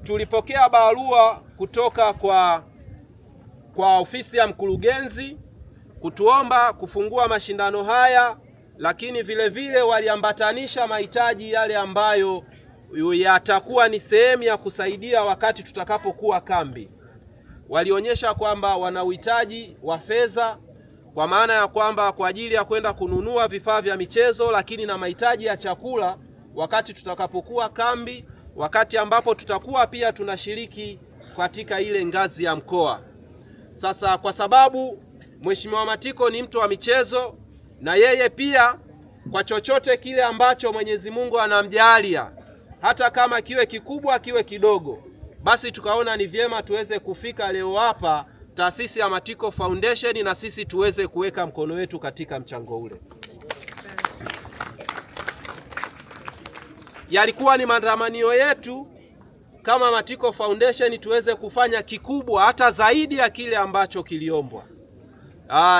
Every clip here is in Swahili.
Tulipokea barua kutoka kwa ofisi ya mkurugenzi kutuomba kufungua mashindano haya, lakini vile waliambatanisha mahitaji yale ambayo yatakuwa ni sehemu ya kusaidia wakati tutakapokuwa kambi. Walionyesha kwamba wana uhitaji wa fedha, kwa maana ya kwamba kwa ajili ya kwenda kununua vifaa vya michezo, lakini na mahitaji ya chakula wakati tutakapokuwa kambi, wakati ambapo tutakuwa pia tunashiriki katika ile ngazi ya mkoa. Sasa kwa sababu Mheshimiwa Matiko ni mtu wa michezo, na yeye pia kwa chochote kile ambacho Mwenyezi Mungu anamjalia, hata kama kiwe kikubwa kiwe kidogo, basi tukaona ni vyema tuweze kufika leo hapa taasisi ya Matiko Foundation na sisi tuweze kuweka mkono wetu katika mchango ule. Yalikuwa ni matamanio yetu kama Matiko Foundation tuweze kufanya kikubwa hata zaidi ya kile ambacho kiliombwa.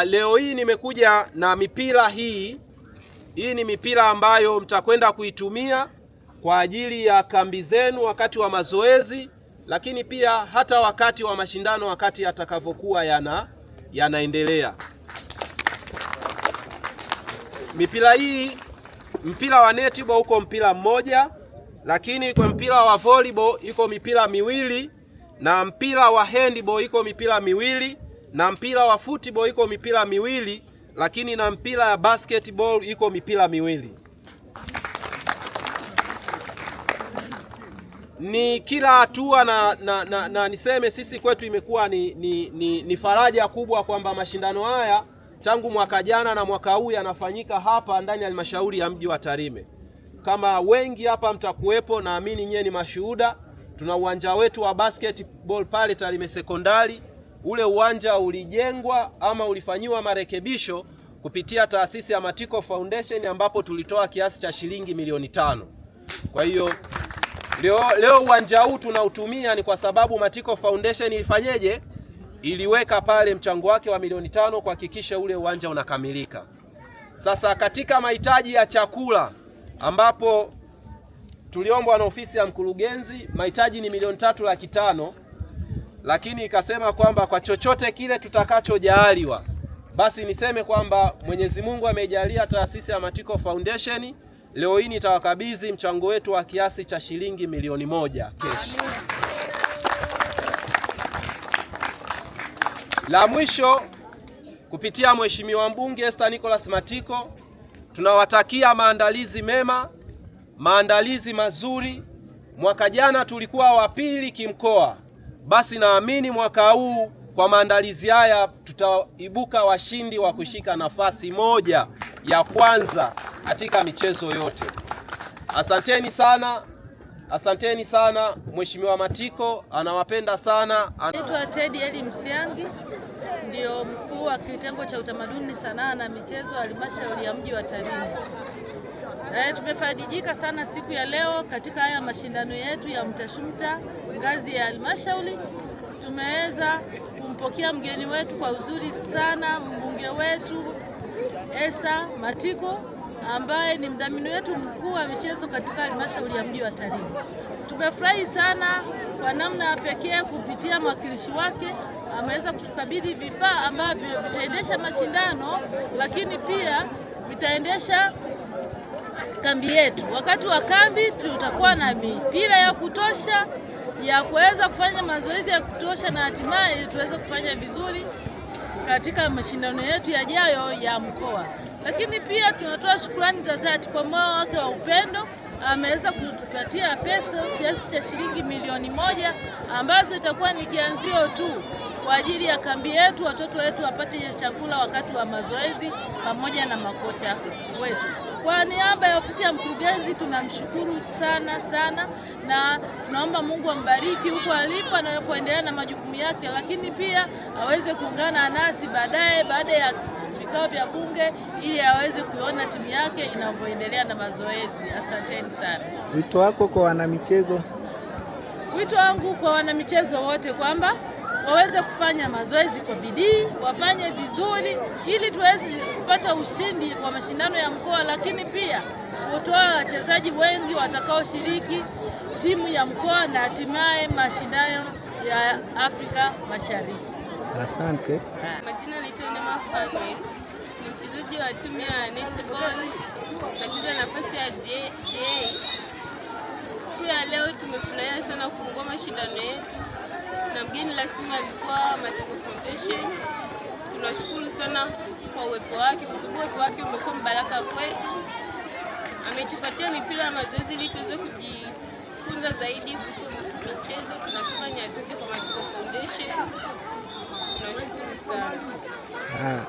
Leo hii nimekuja na mipira hii. Hii ni mipira ambayo mtakwenda kuitumia kwa ajili ya kambi zenu wakati wa mazoezi, lakini pia hata wakati wa mashindano wakati yatakavyokuwa yanaendelea. Mipira hii, mpira wa netball uko mpira mmoja, lakini kwa mpira wa volleyball iko mipira miwili, na mpira wa handball iko mipira miwili, na mpira wa football iko mipira miwili, lakini na mpira ya basketball iko mipira miwili. Ni kila hatua na niseme sisi kwetu imekuwa ni faraja kubwa kwamba mashindano haya tangu mwaka jana na mwaka huu yanafanyika hapa ndani ya halmashauri ya mji wa Tarime. Kama wengi hapa mtakuwepo, naamini nyewe ni mashuhuda. Tuna uwanja wetu wa basketball pale Tarime Sekondari. Ule uwanja ulijengwa ama ulifanyiwa marekebisho kupitia taasisi ya Matiko Foundation, ambapo tulitoa kiasi cha shilingi milioni 5. Kwa hiyo leo uwanja huu tunautumia ni kwa sababu Matiko Foundation ilifanyeje? Iliweka pale mchango wake wa milioni 5 kuhakikisha ule uwanja unakamilika. Sasa katika mahitaji ya chakula, ambapo tuliombwa na ofisi ya mkurugenzi, mahitaji ni milioni 3,500,000, lakini ikasema kwamba kwa chochote kile tutakachojaliwa, basi niseme kwamba Mwenyezi Mungu amejalia taasisi ya Matiko Foundation leo hii nitawakabidhi mchango wetu wa kiasi cha shilingi milioni 1 kesho. La mwisho, kupitia Mheshimiwa Mbunge Esther Nicholas Matiko, tunawatakia maandalizi mema, maandalizi mazuri. Mwaka jana tulikuwa wa pili kimkoa, basi naamini mwaka huu kwa maandalizi haya tutaibuka washindi wa kushika nafasi moja ya kwanza katika michezo yote. Asanteni sana. Asanteni sana. Mheshimiwa Matiko anawapenda sana. Naitwa Teddy Eli Msiangi, ndio mkuu wa kitengo cha utamaduni, sanaa na michezo halmashauri ya mji wa Tarime. Tumefaidika sana siku ya leo katika haya mashindano yetu ya mtashumta ngazi ya halmashauri. Tumeweza kumpokea mgeni wetu kwa uzuri sana, mbunge wetu Esther Matiko, ambaye ni mdhamini wetu mkuu wa michezo katika halmashauri ya mji wa Tarime. Tumefurahi sana kwa namna ya pekee kupitia mwakilishi wake ameweza kutukabidhi vifaa ambavyo vitaendesha mashindano, lakini pia vitaendesha kambi yetu. Wakati wa kambi tutakuwa na mipira ya kutosha ya kuweza kufanya mazoezi ya kutosha, na hatimaye tuweze kufanya vizuri katika mashindano yetu yajayo ya mkoa. Lakini pia tunatoa shukrani za dhati kwa moyo wake wa upendo, ameweza kutupatia pesa kiasi cha shilingi milioni 1 ambazo itakuwa ni kianzio tu kwa ajili ya kambi yetu, watoto wetu wapate chakula wakati wa mazoezi pamoja na makocha wetu. Kwa niaba ya ofisi ya mkurugenzi tunamshukuru sana sana, na tunaomba Mungu ambariki huko alipo na kuendelea na majukumu yake, lakini pia aweze kuungana nasi baadaye baada ya vikao vya bunge ili aweze kuona timu yake inavyoendelea na mazoezi. Asanteni sana. Wito wako kwa wanamichezo? Wito wangu kwa wanamichezo wote kwamba waweze kufanya mazoezi kwa bidii, wafanye vizuri ili tuweze kupata ushindi kwa mashindano ya mkoa, lakini pia kutoa wachezaji wengi watakaoshiriki timu ya mkoa na hatimaye mashindano ya Afrika Mashariki. Asante. Majina naitwa Neema Fanuel. Ni mchezaji wa timu ya netball. Nacheza nafasi ya JA. Siku ya leo tumefurahia sana kufungua mashindano yetu na mgeni rasmi alikuwa Matiko Foundation. Tunashukuru sana kwa uwepo wake, kwa sababu uwepo wake umekuwa mbaraka kwetu. Ametupatia mipira ya mazoezi ili tuweze kujifunza zaidi kuhusu michezo. Tunasema ni asante kwa Matiko Foundation. Tunashukuru sana.